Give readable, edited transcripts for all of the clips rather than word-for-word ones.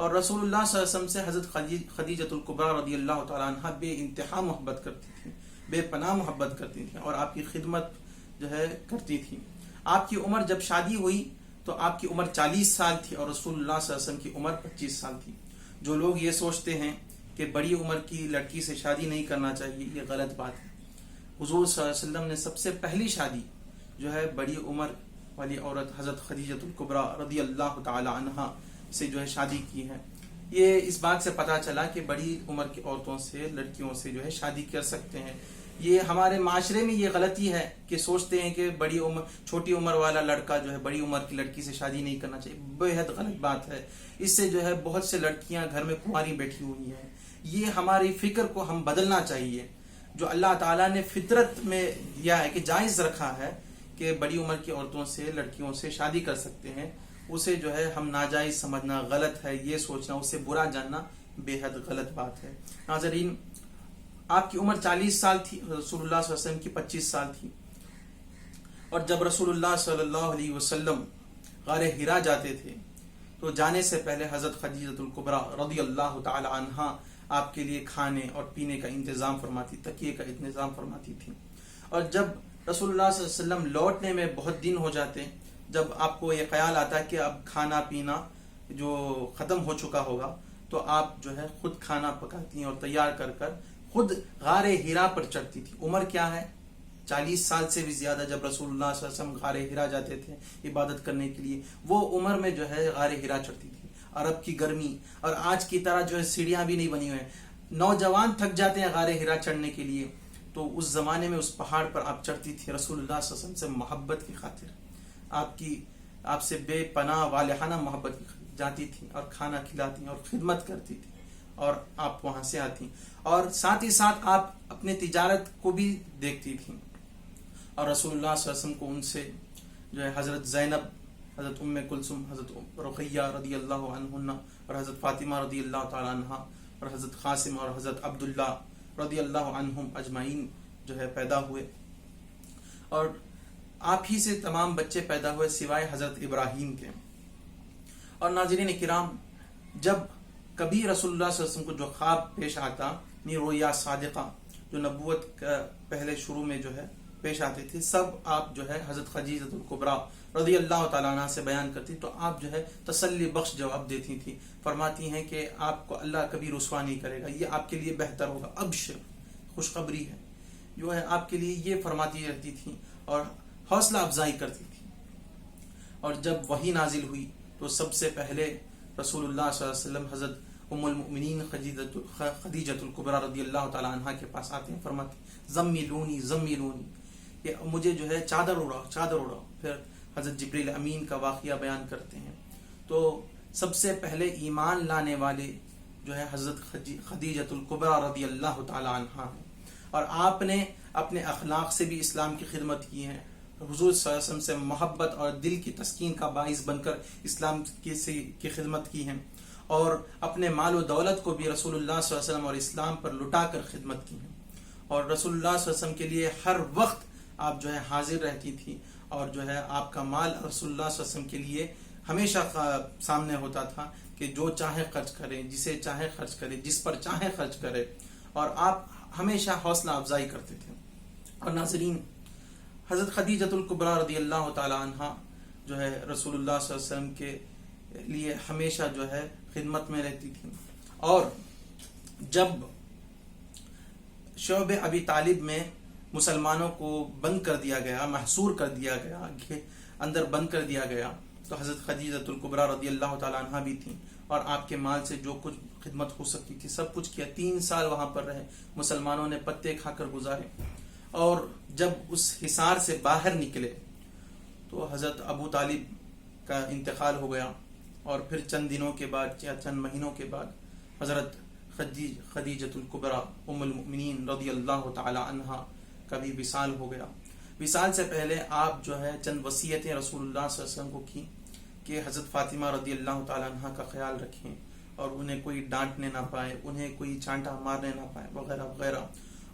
اور رسول اللہ صلی اللہ علیہ وسلم سے حضرت خدیجۃ الکبریٰ رضی اللہ تعالیٰ عنہ بے انتہا محبت کرتی تھیں، بے پناہ محبت کرتی تھیں اور آپ کی خدمت جو ہے کرتی تھیں۔ آپ کی عمر جب شادی ہوئی تو آپ کی عمر 40 سال تھی اور رسول اللہ صلی اللہ علیہ وسلم کی عمر 25 سال تھی۔ جو لوگ یہ سوچتے ہیں کہ بڑی عمر کی لڑکی سے شادی نہیں کرنا چاہیے، یہ غلط بات ہے۔ حضور صلی اللہ علیہ وسلم نے سب سے پہلی شادی جو ہے بڑی عمر والی عورت حضرت خدیجۃ الکبریٰ رضی اللہ تعالی عنہا سے جو ہے شادی کی ہے۔ یہ اس بات سے پتہ چلا کہ بڑی عمر کی عورتوں سے، لڑکیوں سے جو ہے شادی کر سکتے ہیں۔ یہ ہمارے معاشرے میں یہ غلطی ہے کہ سوچتے ہیں کہ چھوٹی عمر والا لڑکا جو ہے بڑی عمر کی لڑکی سے شادی نہیں کرنا چاہیے، بے حد غلط بات ہے۔ اس سے جو ہے بہت سے لڑکیاں گھر میں کنواری بیٹھی ہوئی ہیں۔ یہ ہماری فکر کو ہم بدلنا چاہیے۔ جو اللہ تعالیٰ نے فطرت میں دیا ہے کہ جائز رکھا ہے کہ بڑی عمر کی عورتوں سے، لڑکیوں سے شادی کر سکتے ہیں، اسے جو ہے ہم ناجائز سمجھنا غلط ہے، یہ سوچنا، اسے برا جاننا بے حد غلط بات ہے۔ ناظرین، آپ کی عمر 40 سال تھی، رسول اللہ صلی اللہ علیہ وسلم کی 25 سال تھی، اور جب رسول اللہ صلی اللہ علیہ وسلم غار حرا جاتے تھے تو جانے سے پہلے حضرت خدیجۃ الکبریٰ رضی اللہ تعالی عنہا آپ کے لیے کھانے اور پینے کا انتظام فرماتی، تکیے کا انتظام فرماتی تھی۔ اور جب رسول اللہ صلی اللہ علیہ وسلم لوٹنے میں بہت دن ہو جاتے، جب آپ کو یہ خیال آتا ہے کہ اب کھانا پینا جو ختم ہو چکا ہوگا، تو آپ جو ہے خود کھانا پکاتی اور تیار کر کر خود غار حرا پر چڑھتی تھی۔ عمر کیا ہے؟ 40 سال سے بھی زیادہ جب رسول اللہ صلی اللہ علیہ وسلم غار حرا جاتے تھے عبادت کرنے کے لیے، وہ عمر میں جو ہے غار حرا چڑھتی تھی۔ عرب کی گرمی، اور آج کی طرح جو ہے سیڑھیاں بھی نہیں بنی ہوئے ہیں، نوجوان تھک جاتے ہیں غار حرا چڑھنے کے لیے، تو اس زمانے میں اس پہاڑ پر آپ چڑھتی تھی رسول اللہ صلی اللہ علیہ وسلم سے محبت کی خاطر، آپ سے بے پناہ والہانہ محبت کی خاطر جاتی تھی اور کھانا کھلاتی اور خدمت کرتی تھی، اور آپ وہاں سے آتی، اور ساتھ ہی ساتھ آپ اپنے تجارت کو بھی دیکھتی تھی۔ اور رسول اللہ صلی اللہ علیہ وسلم کو ان سے جو ہے حضرت زینب، حضرت ام کلثوم، حضرت رقیہ رضی اللہ عنہن، اور حضرت فاطمہ رضی اللہ تعالی عنہ، اور حضرت قاسم اور حضرت عبداللہ رضی اللہ عنہم اجمعین جو ہے پیدا ہوئے، اور آپ ہی سے تمام بچے پیدا ہوئے سوائے حضرت ابراہیم کے۔ اور ناظرین کرام، جب کبھی رسول اللہ صلی اللہ علیہ وسلم کو جو خواب پیش آتا، رؤیا صادقہ جو نبوت کا پہلے شروع میں جو ہے پیش آتے تھے، سب آپ جو ہے حضرت خدیجۃ الکبریٰ رضی اللہ تعالیٰ عنہ سے بیان کرتی، تو آپ جو ہے تسلی بخش جواب دیتی تھی، فرماتی ہیں کہ آپ کو اللہ کبھی رسوا نہیں کرے گا، یہ آپ کے لیے بہتر ہوگا، ابشر، خوشخبری ہے، جو ہے آپ کے لیے یہ فرماتی رہتی تھی اور حوصلہ افزائی کرتی تھی۔ اور جب وحی نازل ہوئی تو سب سے پہلے رسول اللہ صلی اللہ علیہ وسلم حضرت ام المؤمنین خدیجۃ الکبریٰ رضی اللہ تعالیٰ عنہ کے پاس آتے ہیں، فرماتے زمیلونی زمیلونی، کہ مجھے جو ہے چادر اڑاؤ چادر اڑاؤ۔ پھر حضرت جبریل امین کا واقعہ بیان کرتے ہیں۔ تو سب سے پہلے ایمان لانے والے جو ہے حضرت خدیجۃ الکبریٰ رضی اللہ تعالی عنہا ہیں، اور آپ نے اپنے اخلاق سے بھی اسلام کی خدمت کی ہے، حضور صلی اللہ علیہ وسلم سے محبت اور دل کی تسکین کا باعث بن کر اسلام کی خدمت کی ہے، اور اپنے مال و دولت کو بھی رسول اللہ صلی اللہ علیہ وسلم اور اسلام پر لٹا کر خدمت کی ہے، اور رسول اللہ صلی اللہ علیہ وسلم کے لیے ہر وقت آپ جو ہے حاضر رہتی تھی، اور جو ہے آپ کا مال رسول اللہ صلی اللہ علیہ وسلم کے لیے ہمیشہ سامنے ہوتا تھا کہ جو چاہے خرچ کرے، جسے چاہے خرچ کرے، جس پر چاہے خرچ کرے، اور آپ ہمیشہ حوصلہ افزائی کرتے تھے۔ اور ناظرین، حضرت خدیجۃ الکبریٰ رضی اللہ تعالی عنہا جو ہے رسول اللہ صلی اللہ علیہ وسلم کے لیے ہمیشہ جو ہے خدمت میں رہتی تھی، اور جب شعب ابی طالب میں مسلمانوں کو بند کر دیا گیا، محصور کر دیا گیا، اندر بند کر دیا گیا، تو حضرت خدیجۃ الکبریٰ رضی اللہ تعالی عنہا بھی تھیں، اور آپ کے مال سے جو کچھ خدمت ہو سکتی تھی سب کچھ کیا۔ 3 سال وہاں پر رہے، مسلمانوں نے پتے کھا کر گزارے، اور جب اس حصار سے باہر نکلے تو حضرت ابو طالب کا انتقال ہو گیا، اور پھر چند دنوں کے بعد یا چند مہینوں کے بعد حضرت خدیجۃ الکبریٰ ام المؤمنین رضی اللہ تعالی عنہا کا بھی وصال ہو گیا۔ وصال سے پہلے آپ جو ہے چند وصیتیں رسول اللہ صلی اللہ علیہ وسلم کو کی کہ حضرت فاطمہ رضی اللہ تعالی عنہا کا خیال رکھیں، اور انہیں کوئی ڈانٹنے نہ پائے، انہیں کوئی چانٹا مارنے نہ پائے، وغیرہ وغیرہ۔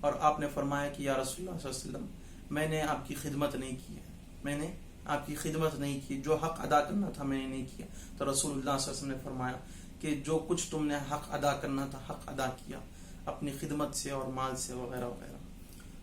اور آپ نے فرمایا کہ یا رسول اللہ صلی اللہ علیہ وسلم، میں نے آپ کی خدمت نہیں کی ہے، میں نے آپ کی خدمت نہیں کی، جو حق ادا کرنا تھا میں نے نہیں کیا۔ تو رسول اللہ صلی اللہ علیہ وسلم نے فرمایا کہ جو کچھ تم نے حق ادا کرنا تھا حق ادا کیا اپنی خدمت سے اور مال سے وغیرہ وغیرہ.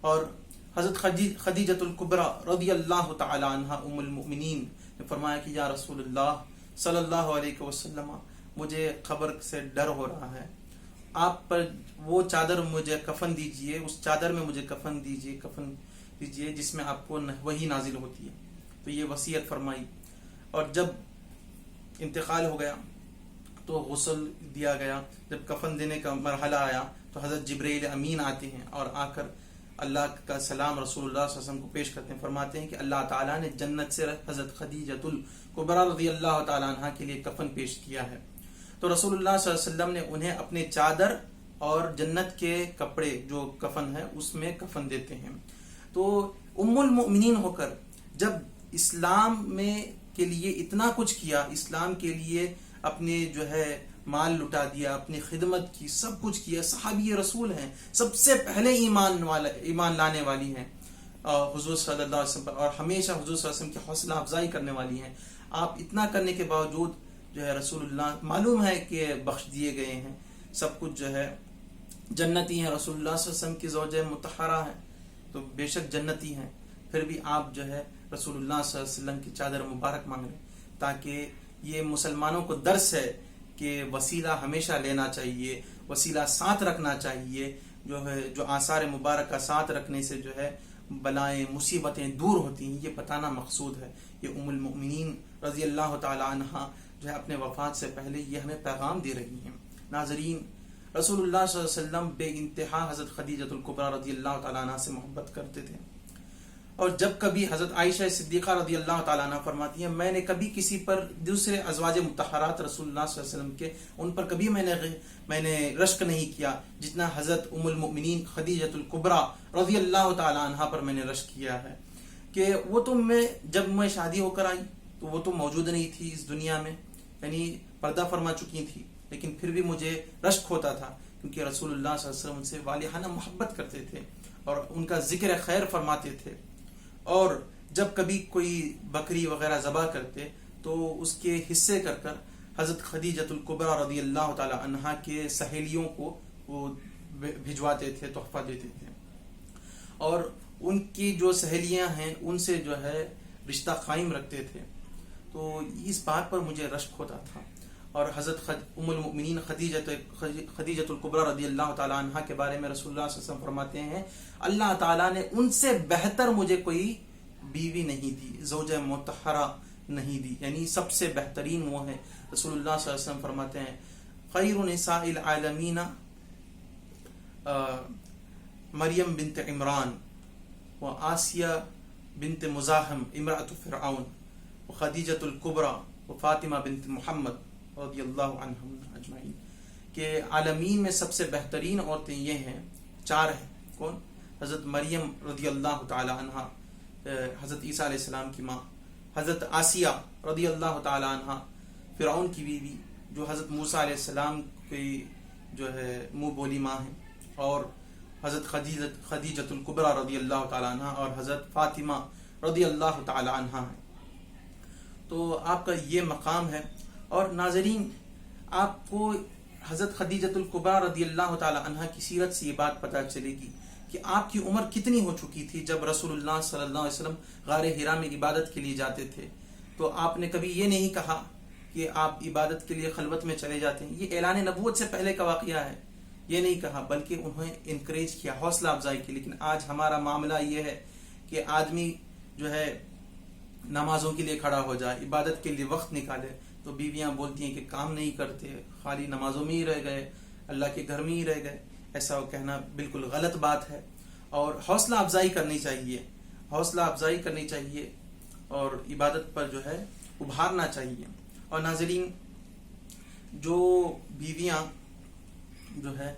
اور حضرت خدیجۃ الکبریٰ رضی اللہ تعالی عنہا ام المؤمنین نے فرمایا کہ یا رسول اللہ صلی اللہ علیہ وسلم مجھے قبر سے ڈر ہو رہا ہے, آپ پر وہ چادر مجھے کفن دیجئے, اس چادر میں مجھے کفن دیجئے جس میں آپ کو وحی نازل ہوتی ہے. تو یہ وصیت فرمائی. اور جب انتقال ہو گیا تو غسل دیا گیا. جب کفن دینے کا مرحلہ آیا تو حضرت جبرائیل امین آتے ہیں اور آ کر اللہ کا سلام رسول اللہ صلی اللہ علیہ وسلم کو پیش کرتے ہیں. فرماتے ہیں کہ اللہ تعالیٰ نے جنت سے حضرت خدیجۃ الکبریٰ رضی اللہ تعالیٰ عنہ کے لیے کفن پیش کیا ہے. تو رسول اللہ صلی اللہ علیہ وسلم نے انہیں اپنے چادر اور جنت کے کپڑے جو کفن ہے اس میں کفن دیتے ہیں. تو ام المؤمنین ہو کر جب اسلام میں کے لیے اتنا کچھ کیا, اسلام کے لیے اپنے جو ہے مال لٹا دیا, اپنی خدمت کی, سب کچھ کیا, صحابی رسول ہیں, سب سے پہلے ایمان لانے والی ہیں حضور صلی اللہ علیہ وسلم پر, اور ہمیشہ حضور صلی اللہ علیہ وسلم کی حوصلہ افزائی کرنے والی ہیں. آپ اتنا کرنے کے باوجود جو ہے رسول اللہ معلوم ہے کہ بخش دیے گئے ہیں, سب کچھ جو ہے جنتی ہیں, رسول اللہ صلی اللہ علیہ وسلم کی زوجہ مطہرہ ہیں تو بے شک جنتی ہیں, پھر بھی آپ جو ہے رسول اللہ صلی اللہ علیہ وسلم کی چادر مبارک مانگ رہے ہیں تاکہ یہ مسلمانوں کو درس ہے کہ وسیلہ ہمیشہ لینا چاہیے, وسیلہ ساتھ رکھنا چاہیے. جو ہے جو آثار مبارکہ ساتھ رکھنے سے جو ہے بلائیں مصیبتیں دور ہوتی ہیں, یہ بتانا مقصود ہے. یہ ام المؤمنین رضی اللہ تعالی عنہا جو ہے اپنے وفات سے پہلے یہ ہمیں پیغام دے رہی ہیں. ناظرین, رسول اللہ صلی اللہ علیہ وسلم بے انتہا حضرت خدیجۃ الکبریٰ رضی اللہ تعالیٰ عنہ سے محبت کرتے تھے. اور جب کبھی حضرت عائشہ صدیقہ رضی اللہ تعالیٰ عنہ فرماتی ہیں میں نے کبھی کسی پر دوسرے ازواج مطہرات رسول اللہ صلی اللہ علیہ وسلم کے ان پر کبھی میں نے رشک نہیں کیا جتنا حضرت ام المؤمنین خدیجۃ الکبریٰ رضی اللہ تعالیٰ عنہ پر میں نے رشک کیا ہے. کہ وہ تو جب میں شادی ہو کر آئی تو وہ تو موجود نہیں تھی اس دنیا میں, یعنی پردہ فرما چکی تھی, لیکن پھر بھی مجھے رشک ہوتا تھا کیونکہ رسول اللہ صلی اللہ علیہ وسلم ان سے والہانہ محبت کرتے تھے اور ان کا ذکر خیر فرماتے تھے. اور جب کبھی کوئی بکری وغیرہ ذبح کرتے تو اس کے حصے کر حضرت خدیجۃ الکبریٰ رضی اللہ تعالی عنہا کے سہیلیوں کو وہ بھجواتے تھے, تحفہ دیتے تھے, اور ان کی جو سہیلیاں ہیں ان سے جو ہے رشتہ قائم رکھتے تھے. تو اس بات پر مجھے رشک ہوتا تھا. اور حضرت ام المؤمنین خدیجۃ الکبریٰ رضی اللہ تعالی عنہا کے بارے میں رسول اللہ صلی اللہ علیہ وسلم فرماتے ہیں اللہ تعالیٰ نے ان سے بہتر مجھے کوئی بیوی نہیں دی, زوجہ مطہرہ نہیں دی, یعنی سب سے بہترین وہ ہے. رسول اللہ صلی اللہ علیہ وسلم فرماتے ہیں خیر نساء العالمین مریم بنت عمران و آسیہ بنت مزاحم امرأۃ فرعون و خدیجۃ الکبریٰ و فاطمہ بنت محمد رضی اللہ عنہم اجمعین. کہ عالمین میں سب سے بہترین عورتیں یہ ہیں, چار ہیں. کون؟ حضرت مریم رضی اللہ تعالی عنہ, حضرت عیسیٰ علیہ السلام کی ماں, حضرت آسیہ رضی اللہ تعالی عنہ فرعون کی بیوی جو حضرت موسیٰ علیہ السلام کی جو ہے منہ بولی ماں ہیں, اور حضرت خدیجۃ الکبریٰ رضی اللہ تعالی عنہ اور حضرت فاطمہ رضی اللہ تعالی عنہ ہیں. تو آپ کا یہ مقام ہے. اور ناظرین, آپ کو حضرت خدیجۃ الکبریٰ رضی اللہ تعالی عنہ کی سیرت سے یہ بات پتہ چلے گی کہ آپ کی عمر کتنی ہو چکی تھی جب رسول اللہ صلی اللہ علیہ وسلم غار حرا میں عبادت کے لیے جاتے تھے. تو آپ نے کبھی یہ نہیں کہا کہ آپ عبادت کے لیے خلوت میں چلے جاتے ہیں, یہ اعلان نبوت سے پہلے کا واقعہ ہے, یہ نہیں کہا, بلکہ انہیں انکریج کیا, حوصلہ افزائی کی. لیکن آج ہمارا معاملہ یہ ہے کہ آدمی جو ہے نمازوں کے لیے کھڑا ہو جائے, عبادت کے لیے وقت نکالے, تو بیویاں بولتی ہیں کہ کام نہیں کرتے, خالی نمازوں میں ہی رہ گئے, اللہ کے گھر میں ہی رہ گئے. ایسا کہنا بالکل غلط بات ہے. اور حوصلہ افزائی کرنی چاہیے, حوصلہ افزائی کرنی چاہیے اور عبادت پر جو ہے ابھارنا چاہیے. اور ناظرین, جو بیویاں جو ہے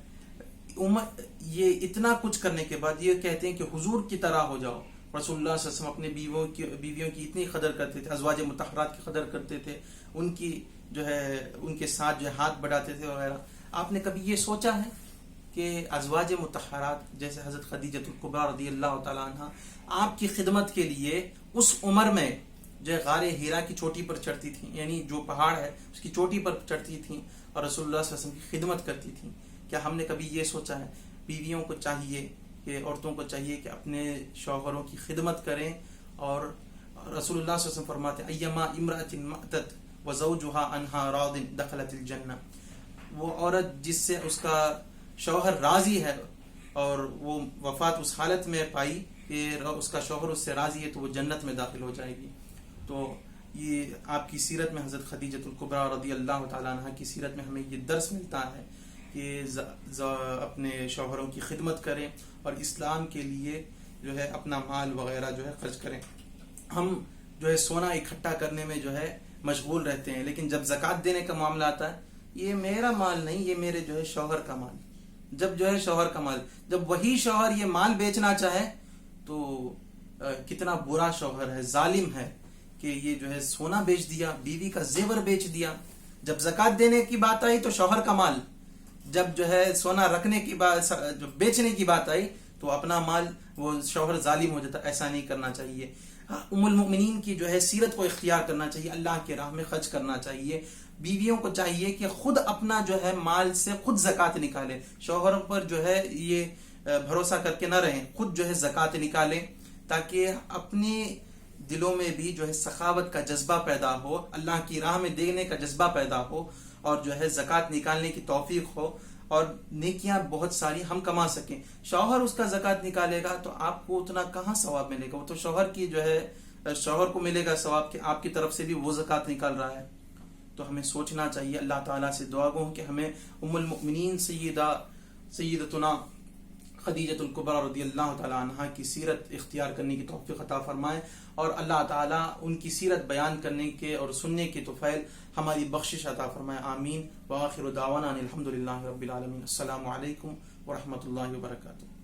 یہ اتنا کچھ کرنے کے بعد یہ کہتے ہیں کہ حضور کی طرح ہو جاؤ. رسول اللہ صلی اللہ علیہ وسلم اپنے بیویوں کی اتنی قدر کرتے تھے, ازواج مطہرات کی قدر کرتے تھے, ان کی جو ہے ان کے ساتھ جو ہے ہاتھ بڑھاتے تھے وغیرہ. آپ نے کبھی یہ سوچا ہے کہ ازواج مطہرات جیسے حضرت خدیجۃ الکبریٰ رضی اللہ تعالی عنہ آپ کی خدمت کے لیے اس عمر میں جو غار حرا کی چوٹی پر چڑھتی تھیں, یعنی جو پہاڑ ہے اس کی چوٹی پر چڑھتی تھیں, اور رسول اللہ صلی اللہ علیہ وسلم کی خدمت کرتی تھیں. کیا ہم نے کبھی یہ سوچا ہے؟ بیویوں کو چاہیے کہ عورتوں کو چاہیے کہ اپنے شوہروں کی خدمت کریں. اور رسول اللہ صلی اللہ علیہ وسلم فرماتے ہیں ایما امرأۃ مأتت وزوجها عنها راض دخلت الجنہ. وہ عورت جس سے اس کا شوہر راضی ہے اور وہ وفات اس حالت میں پائی کہ اس کا شوہر اس سے راضی ہے تو وہ جنت میں داخل ہو جائے گی. تو یہ آپ کی سیرت میں حضرت خدیجۃ الکبریٰ رضی اللہ تعالیٰ عنہ کی سیرت میں ہمیں یہ درس ملتا ہے کہ اپنے شوہروں کی خدمت کریں اور اسلام کے لیے جو ہے اپنا مال وغیرہ جو ہے خرچ کریں. ہم جو ہے سونا اکٹھا کرنے میں جو ہے مشغول رہتے ہیں، لیکن جب زکوٰۃ دینے کا معاملہ آتا ہے یہ میرا مال نہیں، یہ میرے جو ہے شوہر کا مال. جب جو ہے شوہر کا مال، جب وہی شوہر یہ مال بیچنا چاہے تو کتنا برا شوہر ہے، ظالم ہے کہ یہ جو ہے سونا بیچ دیا، بیوی کا زیور بیچ دیا. جب زکوٰۃ دینے کی بات آئی تو شوہر کا مال، جب جو ہے سونا رکھنے کی بات، بیچنے کی بات آئی تو اپنا مال، وہ شوہر ظالم ہو جاتا. ایسا نہیں کرنا چاہیے. ام المؤمنین کی جو ہے سیرت کو اختیار کرنا چاہیے، اللہ کے راہ میں خرچ کرنا چاہیے. بیویوں کو چاہیے کہ خود اپنا جو ہے مال سے خود زکوٰۃ نکالے، شوہر پر جو ہے یہ بھروسہ کر کے نہ رہیں، خود جو ہے زکوٰۃ نکالیں تاکہ اپنے دلوں میں بھی جو ہے سخاوت کا جذبہ پیدا ہو، اللہ کی راہ میں دینے کا جذبہ پیدا ہو اور جو ہے زکوٰۃ نکالنے کی توفیق ہو اور نیکیاں بہت ساری ہم کما سکیں. شوہر اس کا زکوٰۃ نکالے گا تو آپ کو اتنا کہاں ثواب ملے گا؟ وہ تو شوہر کی جو ہے شوہر کو ملے گا ثواب کہ آپ کی طرف سے بھی وہ زکوٰۃ نکال رہا ہے. تو ہمیں سوچنا چاہیے، اللہ تعالیٰ سے دعا گو کہ ہمیں ام المؤمنین سیدتنا خدیجۃ الکبریٰ رضی اللہ تعالیٰ عنہ کی سیرت اختیار کرنے کی توفیق عطا فرمائے اور اللہ تعالیٰ ان کی سیرت بیان کرنے کے اور سننے کی توفیل ہماری بخشش عطا فرمائے. آمین. وآخر دعوانا ان الحمد للہ رب العالمین. السلام علیکم ورحمۃ اللہ وبرکاتہ.